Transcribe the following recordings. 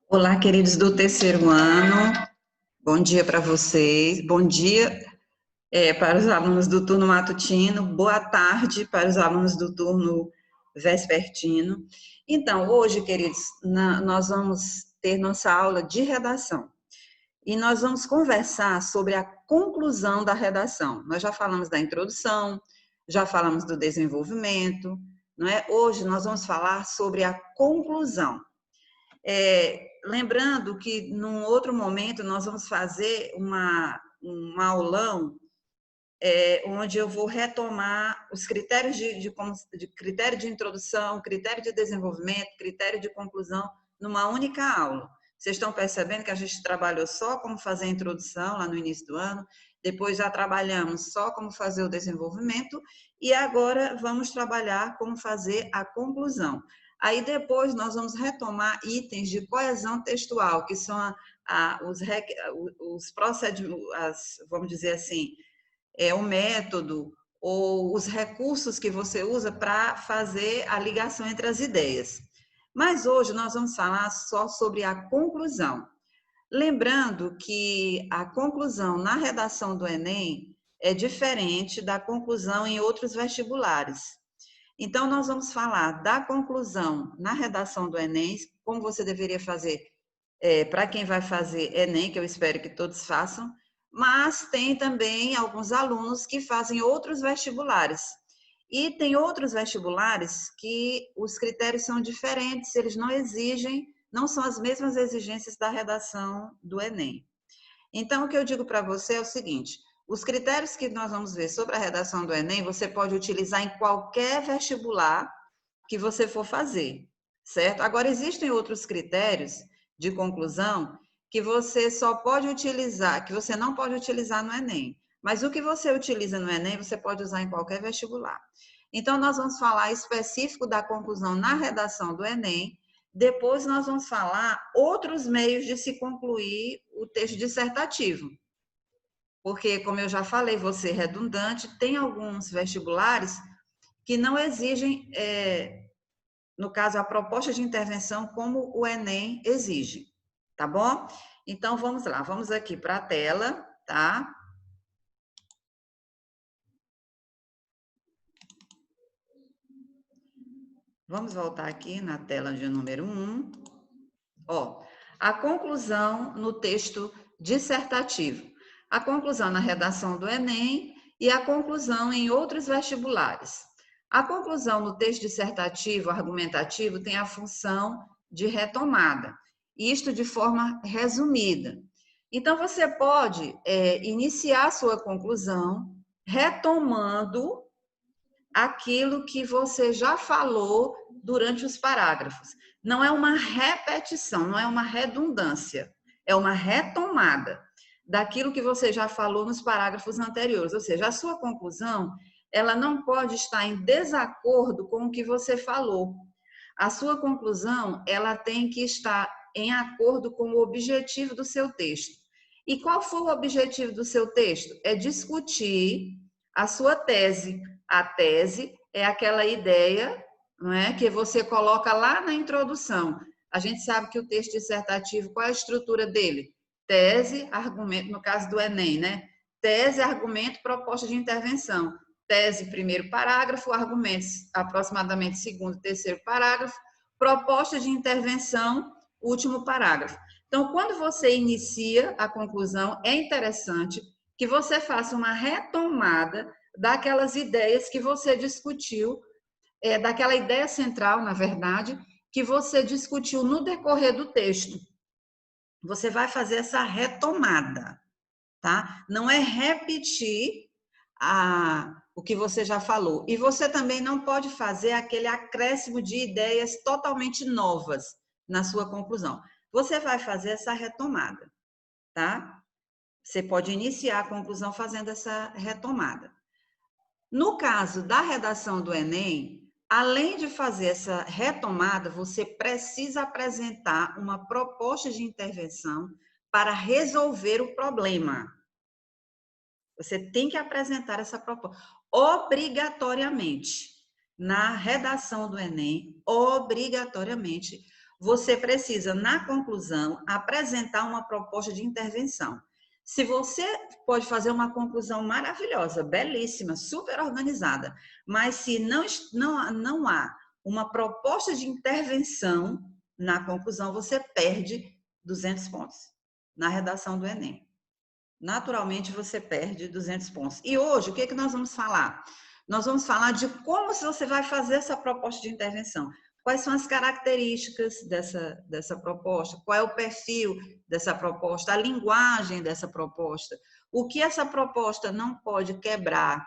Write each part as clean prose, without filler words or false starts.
Olá, queridos do terceiro ano. Bom dia para vocês. Bom dia, para os alunos do turno matutino. Boa tarde para os alunos do turno vespertino. Então, hoje, queridos, nós vamos ter nossa aula de redação. E nós vamos conversar sobre a conclusão da redação. Nós já falamos da introdução, já falamos do desenvolvimento, não é? Hoje nós vamos falar sobre a conclusão. Lembrando que, num outro momento, nós vamos fazer um aulão onde eu vou retomar os critérios de critério de introdução, critério de desenvolvimento, critério de conclusão, numa única aula. Vocês estão percebendo que a gente trabalhou só como fazer a introdução lá no início do ano, depois já trabalhamos só como fazer o desenvolvimento, e agora vamos trabalhar como fazer a conclusão. Aí depois nós vamos retomar itens de coesão textual, que são os procedimentos, vamos dizer assim, o método ou os recursos que você usa para fazer a ligação entre as ideias. Mas hoje nós vamos falar só sobre a conclusão. Lembrando que a conclusão na redação do Enem é diferente da conclusão em outros vestibulares. Então, nós vamos falar da conclusão na redação do Enem, como você deveria fazer para quem vai fazer Enem, que eu espero que todos façam, mas tem também alguns alunos que fazem outros vestibulares. E tem outros vestibulares que os critérios são diferentes, eles não exigem, não são as mesmas exigências da redação do Enem. Então, o que eu digo para você é o seguinte: os critérios que nós vamos ver sobre a redação do Enem, você pode utilizar em qualquer vestibular que você for fazer, certo? Agora, existem outros critérios de conclusão que você só pode utilizar, que você não pode utilizar no Enem. Mas o que você utiliza no Enem, você pode usar em qualquer vestibular. Então, nós vamos falar específico da conclusão na redação do Enem. Depois, nós vamos falar outros meios de se concluir o texto dissertativo. Porque, como eu já falei, vou ser redundante, tem alguns vestibulares que não exigem, no caso, a proposta de intervenção como o Enem exige, tá bom? Então, vamos lá, vamos aqui para a tela, tá? Vamos voltar aqui na tela de número 1. Ó, a conclusão no texto dissertativo. A conclusão na redação do Enem e a conclusão em outros vestibulares. A conclusão no texto dissertativo argumentativo tem a função de retomada, isto de forma resumida. Então, você pode iniciar a sua conclusão retomando aquilo que você já falou durante os parágrafos. Não é uma repetição, não é uma redundância, é uma retomada daquilo que você já falou nos parágrafos anteriores. Ou seja, a sua conclusão, ela não pode estar em desacordo com o que você falou. A sua conclusão, ela tem que estar em acordo com o objetivo do seu texto. E qual foi o objetivo do seu texto? É discutir a sua tese. A tese é aquela ideia, não é, que você coloca lá na introdução. A gente sabe que o texto dissertativo, qual é a estrutura dele? Tese, argumento, no caso do Enem, né? Tese, argumento, proposta de intervenção. Tese, primeiro parágrafo, argumentos, aproximadamente segundo, terceiro parágrafo, proposta de intervenção, último parágrafo. Então, quando você inicia a conclusão, é interessante que você faça uma retomada daquelas ideias que você discutiu, daquela ideia central, na verdade, que você discutiu no decorrer do texto. Você vai fazer essa retomada, tá? Não é repetir o que você já falou. E você também não pode fazer aquele acréscimo de ideias totalmente novas na sua conclusão. Você vai fazer essa retomada, tá? Você pode iniciar a conclusão fazendo essa retomada. No caso da redação do Enem, além de fazer essa retomada, você precisa apresentar uma proposta de intervenção para resolver o problema. Você tem que apresentar essa proposta obrigatoriamente. Na redação do Enem, obrigatoriamente, você precisa, na conclusão, apresentar uma proposta de intervenção. Se você pode fazer uma conclusão maravilhosa, belíssima, super organizada, mas se não há uma proposta de intervenção na conclusão, você perde 200 pontos na redação do Enem. Naturalmente, você perde 200 pontos. E hoje, o que é que nós vamos falar? Nós vamos falar de como você vai fazer essa proposta de intervenção. Quais são as características dessa proposta? Qual é o perfil dessa proposta? A linguagem dessa proposta? O que essa proposta não pode quebrar?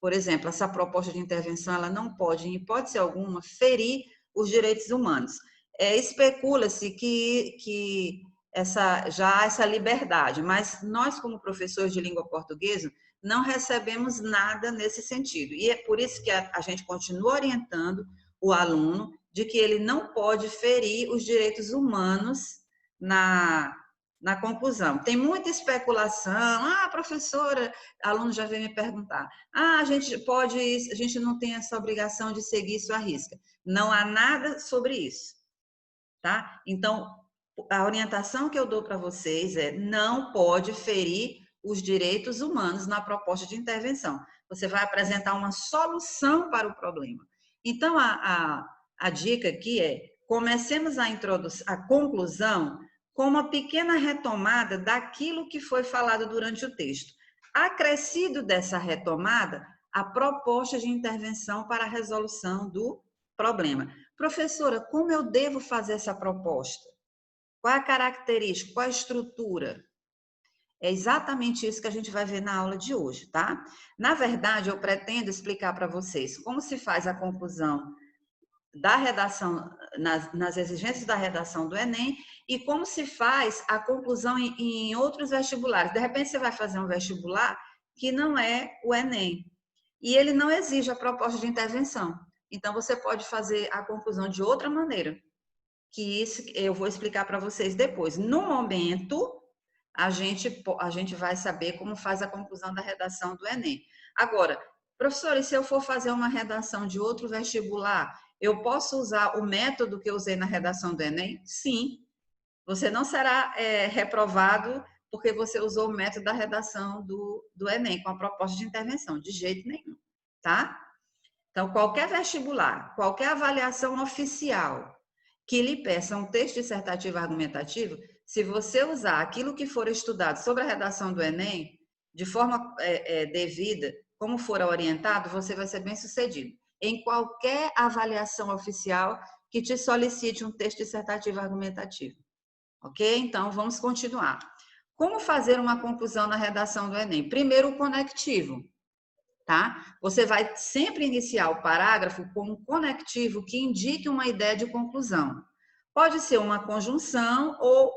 Por exemplo, essa proposta de intervenção, ela não pode, em hipótese alguma, ferir os direitos humanos. Especula-se que essa liberdade, mas nós, como professores de língua portuguesa, não recebemos nada nesse sentido. E é por isso que a gente continua orientando o aluno de que ele não pode ferir os direitos humanos na conclusão. Tem muita especulação. Professora, aluno já veio me perguntar. A gente não tem essa obrigação de seguir isso à risca. Não há nada sobre isso, tá? Então, a orientação que eu dou para vocês é: não pode ferir os direitos humanos na proposta de intervenção. Você vai apresentar uma solução para o problema. Então, a dica aqui é: comecemos a conclusão com uma pequena retomada daquilo que foi falado durante o texto. Acrescido dessa retomada, a proposta de intervenção para a resolução do problema. Professora, como eu devo fazer essa proposta? Qual é a característica? Qual é a estrutura? É exatamente isso que a gente vai ver na aula de hoje, tá? Na verdade, eu pretendo explicar para vocês como se faz a conclusão da redação, nas exigências da redação do Enem, e como se faz a conclusão em outros vestibulares. De repente, você vai fazer um vestibular que não é o Enem, e ele não exige a proposta de intervenção. Então, você pode fazer a conclusão de outra maneira, que isso eu vou explicar para vocês depois. No momento, a gente vai saber como faz a conclusão da redação do Enem. Agora, professor, e se eu for fazer uma redação de outro vestibular, eu posso usar o método que eu usei na redação do Enem? Sim. Você não será reprovado porque você usou o método da redação do Enem com a proposta de intervenção, de jeito nenhum, tá? Então, qualquer vestibular, qualquer avaliação oficial que lhe peça um texto dissertativo argumentativo, se você usar aquilo que for estudado sobre a redação do Enem, de forma devida, como for orientado, você vai ser bem sucedido em qualquer avaliação oficial que te solicite um texto dissertativo argumentativo. Ok? Então, vamos continuar. Como fazer uma conclusão na redação do Enem? Primeiro, o conectivo. Tá? Você vai sempre iniciar o parágrafo com um conectivo que indique uma ideia de conclusão. Pode ser uma conjunção ou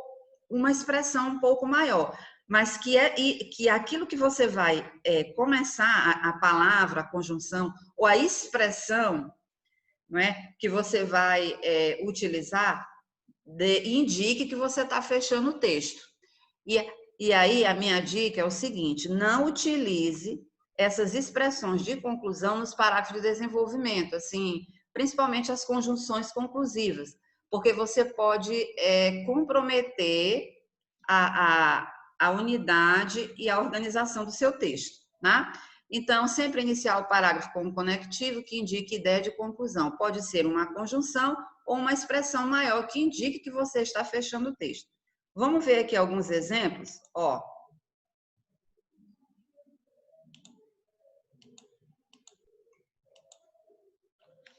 uma expressão um pouco maior, mas que aquilo que você vai começar, a palavra, a conjunção ou a expressão, não é, que você vai utilizar, indique que você está fechando o texto. E aí a minha dica é o seguinte: não utilize essas expressões de conclusão nos parágrafos de desenvolvimento, assim, principalmente as conjunções conclusivas, porque você pode comprometer a unidade e a organização do seu texto, né? Então, sempre iniciar o parágrafo com um conectivo que indique ideia de conclusão. Pode ser uma conjunção ou uma expressão maior que indique que você está fechando o texto. Vamos ver aqui alguns exemplos? Ó.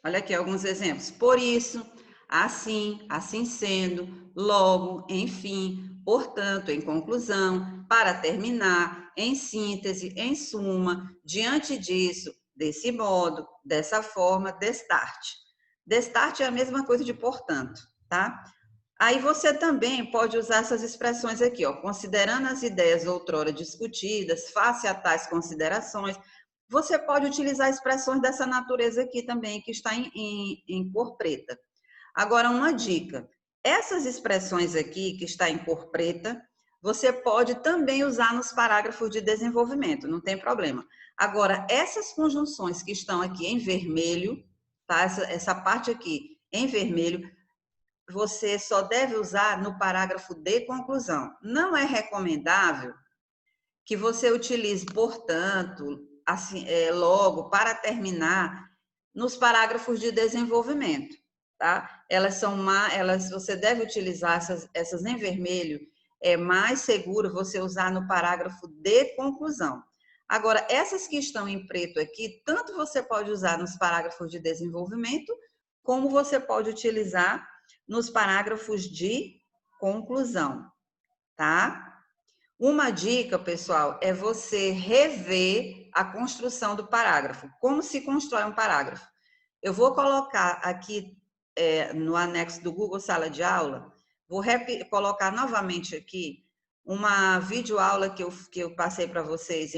Olha aqui alguns exemplos. Por isso, assim, assim sendo, logo, enfim, portanto, em conclusão, para terminar, em síntese, em suma, diante disso, desse modo, dessa forma, destarte. Destarte é a mesma coisa de portanto, tá? Aí você também pode usar essas expressões aqui, ó, considerando as ideias outrora discutidas, face a tais considerações. Você pode utilizar expressões dessa natureza aqui também, que está em cor preta. Agora, uma dica: essas expressões aqui, que está em cor preta, você pode também usar nos parágrafos de desenvolvimento, não tem problema. Agora, essas conjunções que estão aqui em vermelho, tá? Essa parte aqui em vermelho, você só deve usar no parágrafo de conclusão. Não é recomendável que você utilize, portanto, assim, logo, para terminar, nos parágrafos de desenvolvimento, tá? Você deve utilizar essas em vermelho, é mais seguro você usar no parágrafo de conclusão. Agora, essas que estão em preto aqui, tanto você pode usar nos parágrafos de desenvolvimento, como você pode utilizar nos parágrafos de conclusão, tá? Uma dica, pessoal, é você rever a construção do parágrafo. Como se constrói um parágrafo? Eu vou colocar aqui no anexo do Google Sala de Aula, vou colocar novamente aqui uma videoaula que eu passei para vocês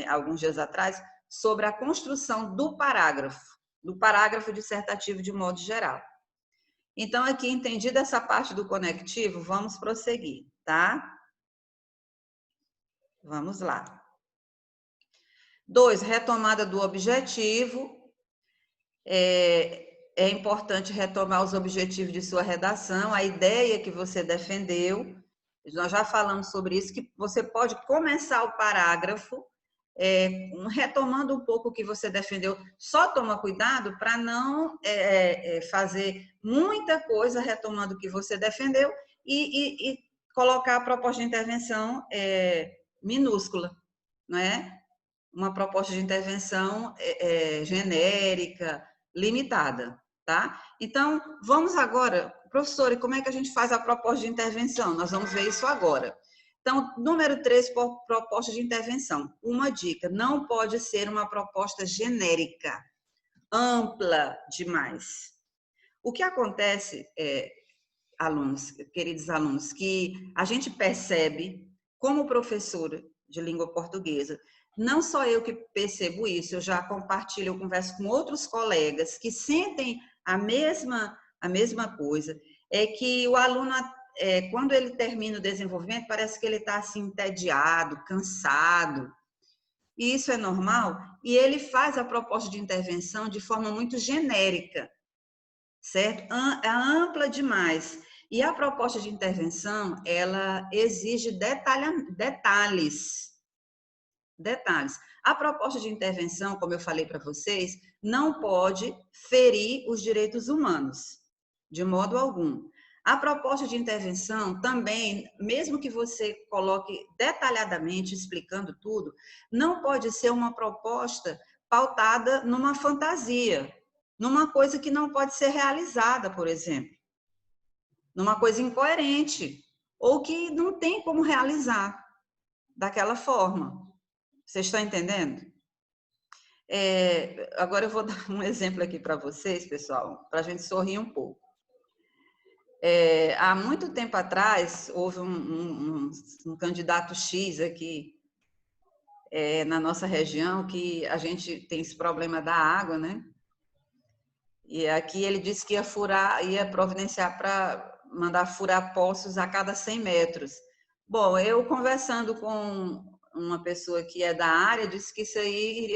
alguns dias atrás, sobre a construção do parágrafo dissertativo de modo geral. Então, aqui, entendida essa parte do conectivo, vamos prosseguir, tá? Vamos lá. 2, retomada do objetivo. É importante retomar os objetivos de sua redação, a ideia que você defendeu. Nós já falamos sobre isso, que você pode começar o parágrafo retomando um pouco o que você defendeu. Só toma cuidado para não fazer muita coisa retomando o que você defendeu e colocar a proposta de intervenção minúscula, não é? Uma proposta de intervenção genérica, limitada, tá? Então, vamos agora, professora, como é que a gente faz a proposta de intervenção? Nós vamos ver isso agora. Então, número 3, proposta de intervenção. Uma dica, não pode ser uma proposta genérica, ampla demais. O que acontece, alunos, queridos alunos, que a gente percebe, como professora de língua portuguesa, não só eu que percebo isso, eu já compartilho, eu converso com outros colegas que sentem a mesma coisa, é que o aluno, quando ele termina o desenvolvimento, parece que ele está assim, entediado, cansado, e isso é normal, e ele faz a proposta de intervenção de forma muito genérica, certo? É ampla demais. E a proposta de intervenção, ela exige detalhes. A proposta de intervenção, como eu falei para vocês, não pode ferir os direitos humanos, de modo algum. A proposta de intervenção também, mesmo que você coloque detalhadamente, explicando tudo, não pode ser uma proposta pautada numa fantasia, numa coisa que não pode ser realizada, por exemplo, numa coisa incoerente, ou que não tem como realizar daquela forma. Vocês estão entendendo? Agora eu vou dar um exemplo aqui para vocês, pessoal, para a gente sorrir um pouco. Há muito tempo atrás, houve um candidato X aqui na nossa região, que a gente tem esse problema da água, né? E aqui ele disse que ia providenciar para mandar furar poços a cada 100 metros. Bom, eu conversando com uma pessoa que é da área, disse que isso aí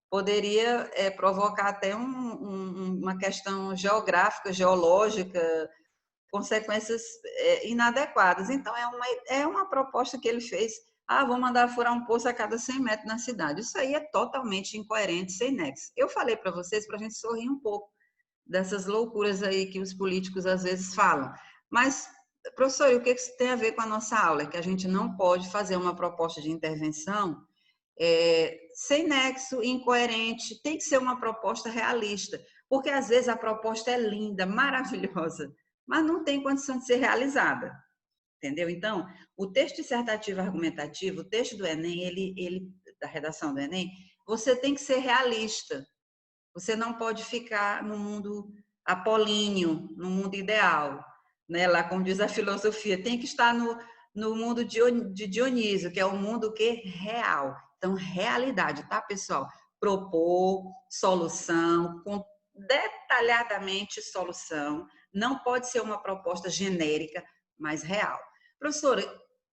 poderia provocar até uma questão geográfica, geológica, consequências inadequadas. Então, é uma proposta que ele fez. Vou mandar furar um poço a cada 100 metros na cidade. Isso aí é totalmente incoerente, sem nexo. Eu falei para vocês para a gente sorrir um pouco dessas loucuras aí que os políticos às vezes falam. Mas, professor, e o que isso tem a ver com a nossa aula? É que a gente não pode fazer uma proposta de intervenção sem nexo, incoerente, tem que ser uma proposta realista, porque às vezes a proposta é linda, maravilhosa, mas não tem condição de ser realizada, entendeu? Então, o texto dissertativo argumentativo, o texto do Enem, da redação do Enem, você tem que ser realista, você não pode ficar no mundo apolíneo, no mundo ideal, né? Lá como diz a filosofia, tem que estar no mundo de Dionísio, que é o mundo que real. Então, realidade, tá, pessoal? Propor solução, detalhadamente solução. Não pode ser uma proposta genérica, mas real. Professora,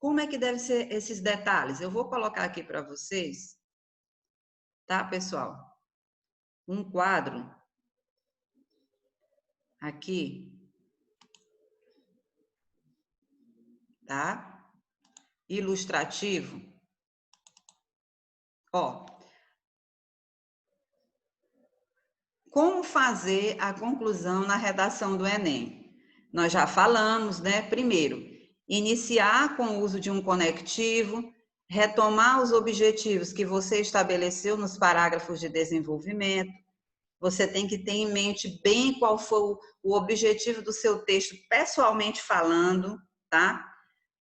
como é que devem ser esses detalhes? Eu vou colocar aqui para vocês, tá, pessoal? Um quadro aqui, tá? Ilustrativo. Ó, como fazer a conclusão na redação do Enem? Nós já falamos, né? Primeiro, iniciar com o uso de um conectivo, retomar os objetivos que você estabeleceu nos parágrafos de desenvolvimento. Você tem que ter em mente bem qual foi o objetivo do seu texto, pessoalmente falando, tá?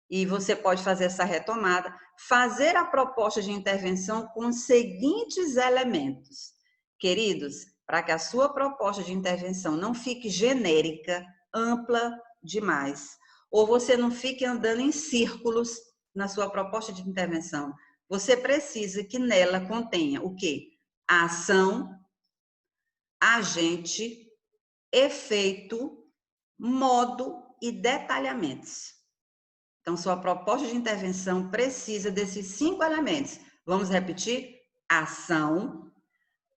E você pode fazer essa retomada. Fazer a proposta de intervenção com os seguintes elementos. Queridos, para que a sua proposta de intervenção não fique genérica, ampla demais, ou você não fique andando em círculos na sua proposta de intervenção, você precisa que nela contenha o quê? A ação, agente, efeito, modo e detalhamentos. Então, sua proposta de intervenção precisa desses 5 elementos. Vamos repetir? Ação,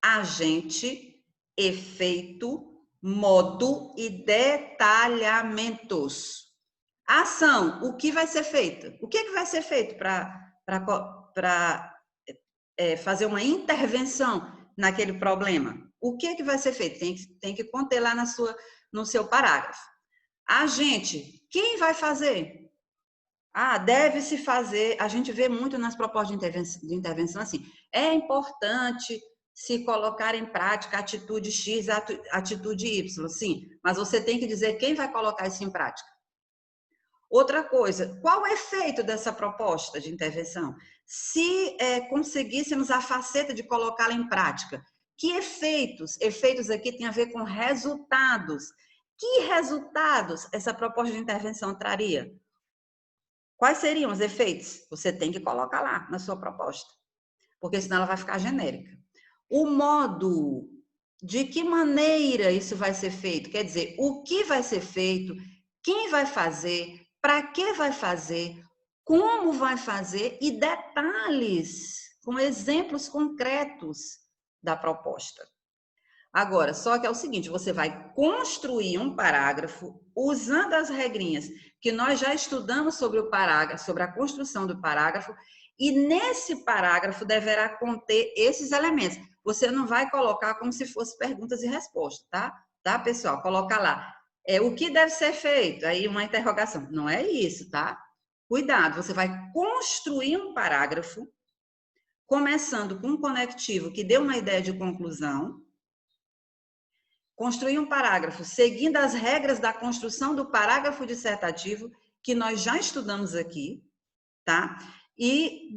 agente, efeito, modo e detalhamentos. Ação, o que vai ser feito? O que vai ser feito para fazer uma intervenção naquele problema? O que vai ser feito? Tem que conter lá no seu parágrafo. Agente, quem vai fazer? Deve-se fazer, a gente vê muito nas propostas de intervenção assim, é importante se colocar em prática atitude X, atitude Y, sim, mas você tem que dizer quem vai colocar isso em prática. Outra coisa, qual o efeito dessa proposta de intervenção? Se conseguíssemos a faceta de colocá-la em prática, que efeitos? Efeitos aqui tem a ver com resultados. Que resultados essa proposta de intervenção traria? Quais seriam os efeitos? Você tem que colocar lá na sua proposta, porque senão ela vai ficar genérica. O modo, de que maneira isso vai ser feito? Quer dizer, o que vai ser feito, quem vai fazer, para que vai fazer, como vai fazer e detalhes, com exemplos concretos da proposta. Agora, só que é o seguinte, você vai construir um parágrafo usando as regrinhas que nós já estudamos sobre o parágrafo, sobre a construção do parágrafo, e nesse parágrafo deverá conter esses elementos. Você não vai colocar como se fosse perguntas e respostas, tá? Tá, pessoal? Coloca lá. O que deve ser feito? Aí uma interrogação. Não é isso, tá? Cuidado, você vai construir um parágrafo, começando com um conectivo que dê uma ideia de conclusão, construir um parágrafo seguindo as regras da construção do parágrafo dissertativo, que nós já estudamos aqui, tá? E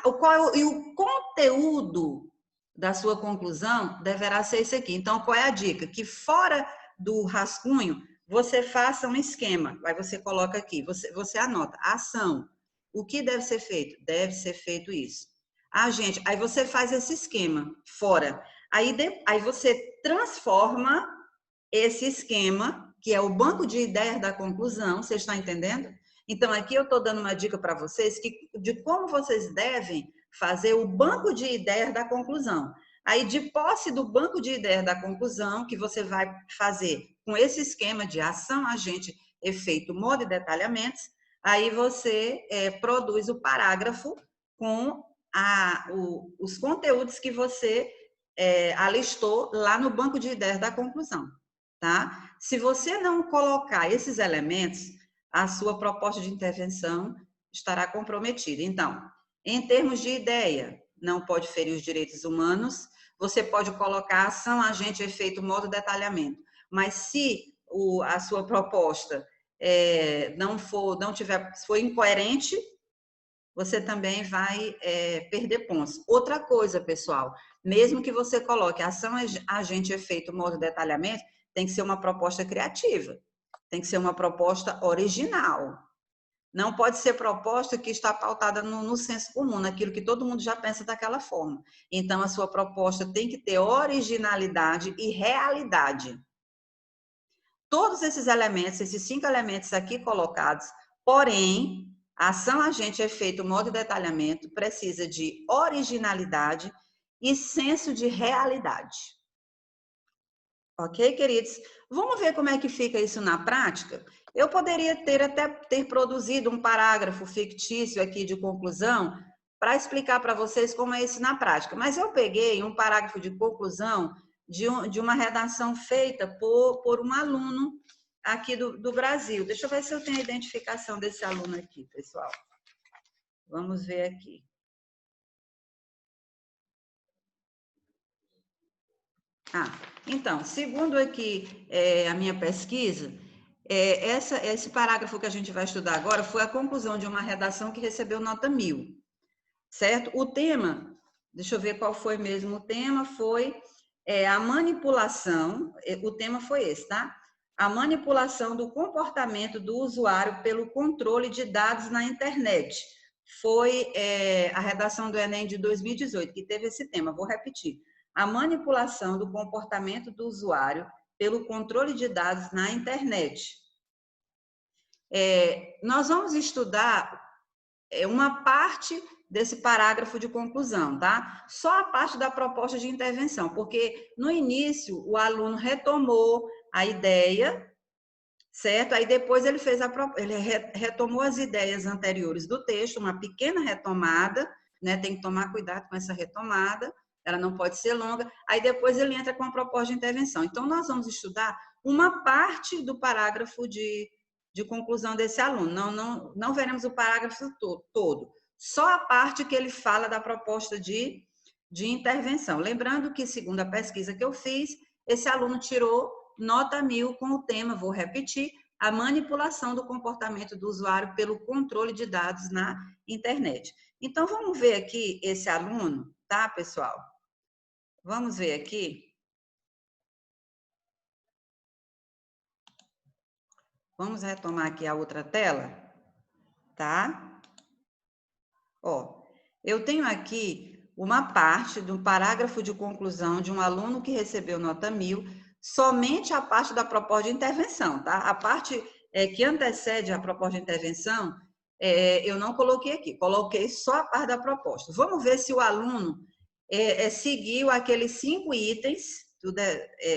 o conteúdo da sua conclusão deverá ser esse aqui. Então, qual é a dica? Que fora do rascunho, você faça um esquema. Aí você coloca aqui, você anota. Ação. O que deve ser feito? Deve ser feito isso. Gente, aí você faz esse esquema fora. Aí você transforma esse esquema, que é o banco de ideias da conclusão, vocês estão entendendo? Então, aqui eu estou dando uma dica para vocês de como vocês devem fazer o banco de ideias da conclusão. Aí, de posse do banco de ideias da conclusão, que você vai fazer com esse esquema de ação, agente, efeito, modo e detalhamentos, aí você produz o parágrafo com os conteúdos que você alistou lá no banco de ideias da conclusão, tá? Se você não colocar esses elementos, a sua proposta de intervenção estará comprometida. Então, em termos de ideia, não pode ferir os direitos humanos, você pode colocar ação, agente, efeito, modo, detalhamento. Mas se a sua proposta for incoerente, você também vai perder pontos. Outra coisa, pessoal, mesmo que você coloque ação, agente, efeito, modo, detalhamento, tem que ser uma proposta criativa, tem que ser uma proposta original. Não pode ser proposta que está pautada no senso comum, naquilo que todo mundo já pensa daquela forma. Então, a sua proposta tem que ter originalidade e realidade. Todos esses elementos, esses 5 elementos aqui colocados, porém, ação, agente, efeito, modo e detalhamento precisa de originalidade e senso de realidade. Ok, queridos? Vamos ver como é que fica isso na prática? Eu poderia até ter produzido um parágrafo fictício aqui de conclusão para explicar para vocês como é isso na prática, mas eu peguei um parágrafo de conclusão de uma redação feita por um aluno aqui do Brasil. Deixa eu ver se eu tenho a identificação desse aluno aqui, pessoal. Vamos ver aqui. Então, segundo aqui a minha pesquisa, esse parágrafo que a gente vai estudar agora foi a conclusão de uma redação que recebeu nota 1000, certo? O tema, deixa eu ver qual foi mesmo o tema, foi a manipulação, o tema foi esse, tá? A manipulação do comportamento do usuário pelo controle de dados na internet. Foi a redação do Enem de 2018 que teve esse tema, vou repetir. A manipulação do comportamento do usuário pelo controle de dados na internet. Nós vamos estudar uma parte desse parágrafo de conclusão, tá? Só a parte da proposta de intervenção, porque no início o aluno retomou a ideia, certo? Aí depois ele retomou as ideias anteriores do texto, uma pequena retomada, né? Tem que tomar cuidado com essa retomada, ela não pode ser longa. Aí depois ele entra com a proposta de intervenção. Então nós vamos estudar uma parte do parágrafo de conclusão desse aluno. Não veremos o parágrafo todo. Só a parte que ele fala da proposta de intervenção. Lembrando que, segundo a pesquisa que eu fiz, esse aluno tirou nota 1000 com o tema, vou repetir, a manipulação do comportamento do usuário pelo controle de dados na internet. Então, vamos ver aqui esse aluno, tá, pessoal? Vamos ver aqui. Vamos retomar aqui a outra tela, tá? Ó, eu tenho aqui uma parte do parágrafo de conclusão de um aluno que recebeu nota 1000, somente a parte da proposta de intervenção, tá? A parte que antecede a proposta de intervenção, eu não coloquei aqui, coloquei só a parte da proposta. Vamos ver se o aluno seguiu aqueles 5 itens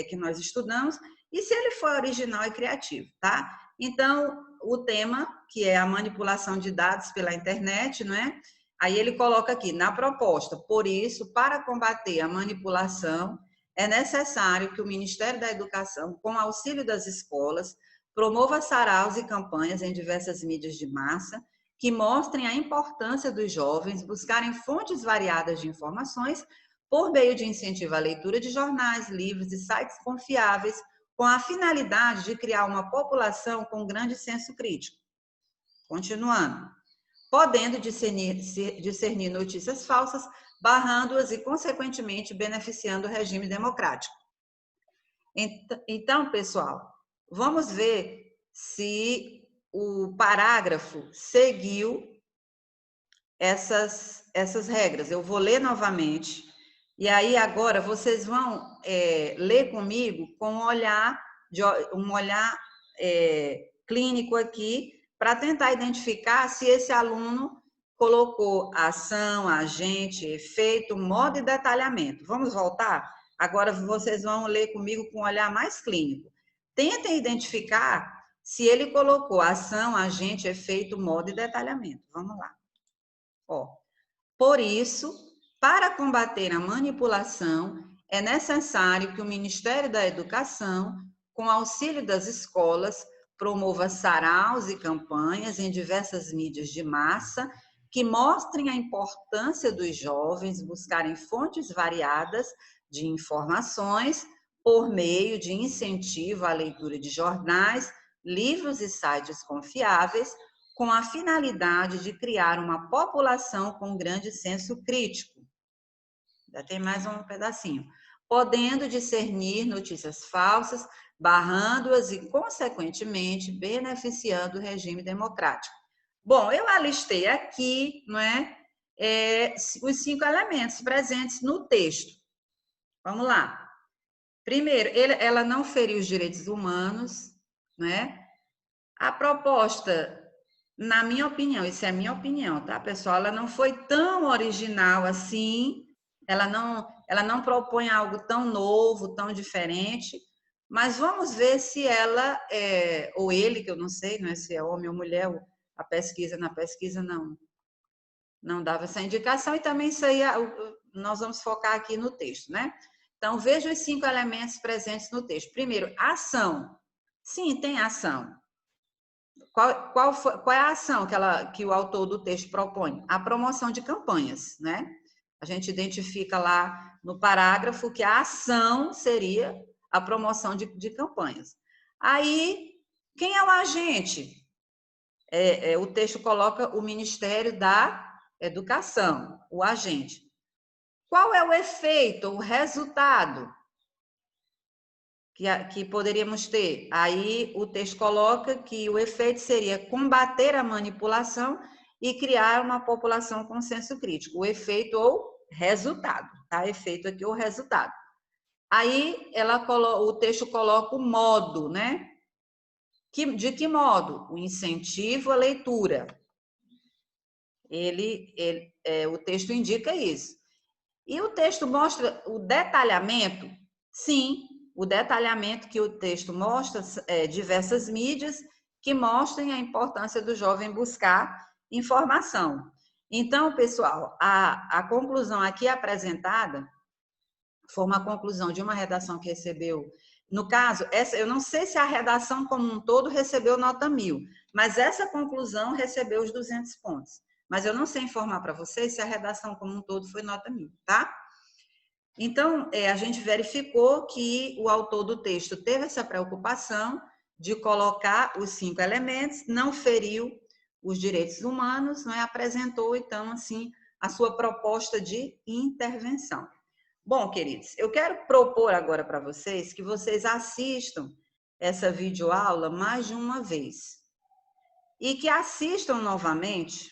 que nós estudamos e se ele foi original e criativo, tá? Então, o tema, que é a manipulação de dados pela internet, não é? Aí ele coloca aqui, na proposta, por isso, para combater a manipulação, é necessário que o Ministério da Educação, com auxílio das escolas, promova saraus e campanhas em diversas mídias de massa, que mostrem a importância dos jovens buscarem fontes variadas de informações por meio de incentivo à leitura de jornais, livros e sites confiáveis, com a finalidade de criar uma população com grande senso crítico. Continuando. Podendo discernir notícias falsas, barrando-as e, consequentemente, beneficiando o regime democrático. Então, pessoal, vamos ver se o parágrafo seguiu essas regras. Eu vou ler novamente, e aí agora vocês vão ler comigo com um olhar clínico aqui, para tentar identificar se esse aluno colocou ação, agente, efeito, modo e detalhamento. Vamos voltar? Agora vocês vão ler comigo com um olhar mais clínico. Tentem identificar se ele colocou ação, agente, efeito, modo e detalhamento. Vamos lá. Ó, por isso, para combater a manipulação, é necessário que o Ministério da Educação, com auxílio das escolas, promova saraus e campanhas em diversas mídias de massa que mostrem a importância dos jovens buscarem fontes variadas de informações por meio de incentivo à leitura de jornais, livros e sites confiáveis, com a finalidade de criar uma população com grande senso crítico. Ainda tem mais um pedacinho. Podendo discernir notícias falsas, barrando-as e, consequentemente, beneficiando o regime democrático. Bom, eu alistei aqui, não é, os 5 elementos presentes no texto. Vamos lá. Primeiro, ela não feriu os direitos humanos, não é? A proposta, na minha opinião, isso é a minha opinião, tá, pessoal? Ela não foi tão original assim, ela não propõe algo tão novo, tão diferente, Mas vamos ver se ela, ou ele, que eu não sei, não é se é homem ou mulher, na pesquisa não dava essa indicação, e também isso aí nós vamos focar aqui no texto, né? Então, veja os 5 elementos presentes no texto. Primeiro, ação. Sim, tem ação. Qual é a ação que o autor do texto propõe? A promoção de campanhas, né? A gente identifica lá no parágrafo que a ação seria a promoção de campanhas. Aí, quem é o agente? O texto coloca o Ministério da Educação, o agente. Qual é o efeito, o resultado que poderíamos ter? Aí o texto coloca que o efeito seria combater a manipulação e criar uma população com senso crítico. O efeito ou resultado, tá? Efeito aqui ou resultado. Aí o texto coloca o modo, né? De que modo? O incentivo à leitura. O texto indica isso. E o texto mostra o detalhamento? Sim, o detalhamento que o texto mostra diversas mídias que mostrem a importância do jovem buscar informação. Então, pessoal, a conclusão aqui apresentada foi uma conclusão de uma redação que recebeu. No caso, eu não sei se a redação como um todo recebeu nota 1000, mas essa conclusão recebeu os 200 pontos. Mas eu não sei informar para vocês se a redação como um todo foi nota 1000, tá? Então, a gente verificou que o autor do texto teve essa preocupação de colocar os 5 elementos, não feriu os direitos humanos, não é? Apresentou, então, assim, a sua proposta de intervenção. Bom, queridos, eu quero propor agora para vocês que vocês assistam essa videoaula mais de uma vez e que assistam novamente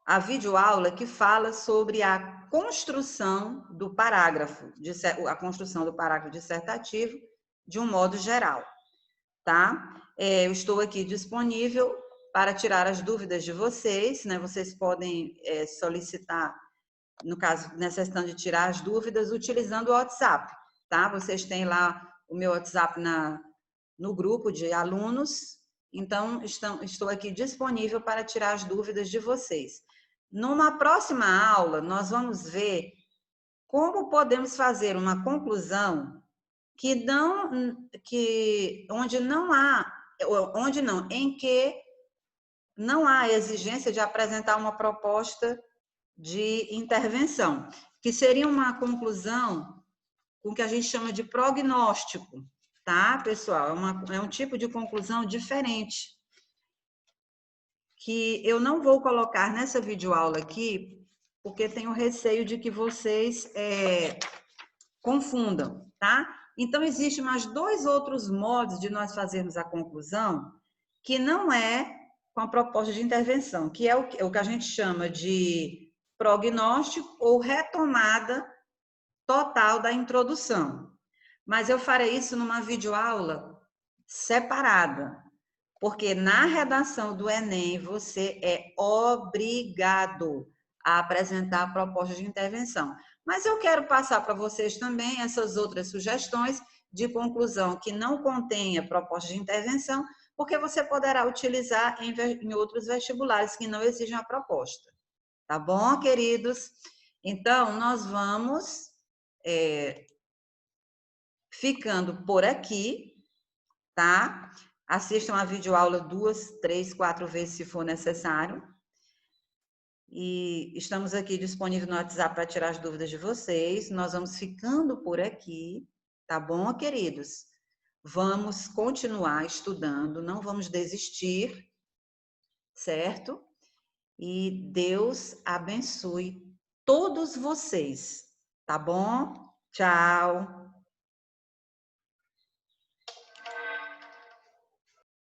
a videoaula que fala sobre a construção do parágrafo dissertativo de um modo geral, tá? Eu estou aqui disponível para tirar as dúvidas de vocês, né? Vocês podem solicitar, no caso, necessitando de tirar as dúvidas, utilizando o WhatsApp, tá? Vocês têm lá o meu WhatsApp no grupo de alunos, então estou aqui disponível para tirar as dúvidas de vocês. Numa próxima aula, nós vamos ver como podemos fazer uma conclusão em que não há exigência de apresentar uma proposta de intervenção, que seria uma conclusão com o que a gente chama de prognóstico, tá, pessoal? É um tipo de conclusão diferente, que eu não vou colocar nessa videoaula aqui, porque tenho receio de que vocês confundam, tá? Então, existem mais 2 outros modos de nós fazermos a conclusão, que não é com a proposta de intervenção, que é o que a gente chama de prognóstico ou retomada total da introdução. Mas eu farei isso numa videoaula separada, porque na redação do Enem você é obrigado a apresentar a proposta de intervenção. Mas eu quero passar para vocês também essas outras sugestões de conclusão que não contenha proposta de intervenção, porque você poderá utilizar em outros vestibulares que não exigem a proposta. Tá bom, queridos? Então, nós vamos ficando por aqui, tá? Assistam a videoaula 2, 3, 4 vezes se for necessário. E estamos aqui disponíveis no WhatsApp para tirar as dúvidas de vocês. Nós vamos ficando por aqui, tá bom, queridos? Vamos continuar estudando, não vamos desistir, certo? E Deus abençoe todos vocês, tá bom? Tchau!